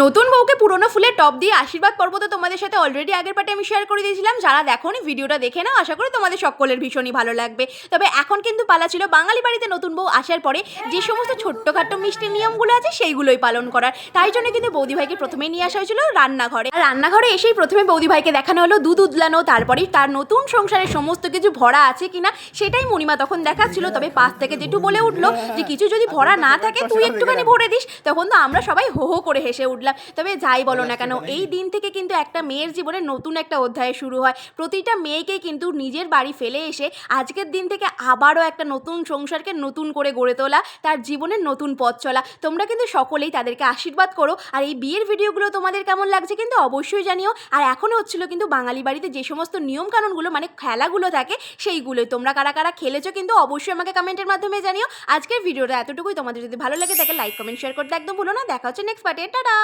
নতুন বউকে পুরনো ফুলের টপ দিয়ে আশীর্বাদ পর্ব তো তোমাদের সাথে অলরেডি আগের পার্টে আমি শেয়ার করে দিয়েছিলাম। যারা দেখোনি ভিডিওটা দেখে নাও, আশা করি তোমাদের সকলের ভীষণই ভালো লাগবে। তবে এখন কিন্তু পালা ছিল বাঙালি বাড়িতে নতুন বউ আসার পরে যে সমস্ত ছোট্টখাট্ট মিষ্টি নিয়মগুলো আছে সেইগুলোই পালন করার। তাই জন্য কিন্তু বৌদিভাইকে প্রথমেই নিয়ে আসা হয়েছিল রান্নাঘরে। আর রান্নাঘরে এসেই প্রথমে বৌদিভাইকে দেখানো হলো দুধ উদলানো, তারপরেই তার নতুন সংসারে সমস্ত কিছু ভরা আছে কিনা সেটাই মণিমা তখন দেখাচ্ছিল। তবে পাশ থেকে যেটু বলে উঠলো যে কিছু যদি ভরা না থাকে তুই একটুখানি ভরে দিস, তখন তো আমরা সবাই হো হো করে হেসে উঠলাম। তবে যাই বলো না কেন, এই দিন থেকে কিন্তু একটা মেয়ের জীবনে নতুন একটা অধ্যায় শুরু হয়। প্রতিটা মেয়েকে কিন্তু নিজের বাড়ি ফেলে এসে আজকের দিন থেকে আবারও একটা নতুন সংসারকে নতুন করে গড়ে তোলা, তার জীবনের নতুন পথ চলা। তোমরা কিন্তু সকলেই তাদেরকে আশীর্বাদ করো। আর এই বিয়ের ভিডিওগুলো তোমাদের কেমন লাগছে কিন্তু অবশ্যই জানিও। আর এখনও হচ্ছিল কিন্তু বাঙালি বাড়িতে যে সমস্ত নিয়ম কানুনগুলো মানে খেলাগুলো থাকে সেইগুলোই তোমরা কারা কারা খেলেছো কিন্তু অবশ্যই আমাকে কমেন্টের মাধ্যমে জানিও। আজকের ভিডিওটা এতটুকুই। তোমাদের যদি ভালো লাগে তাকে লাইক কমেন্ট শেয়ার করতে একদম ভুলো না। দেখা হচ্ছে নেক্সট পার্টে। টাটা।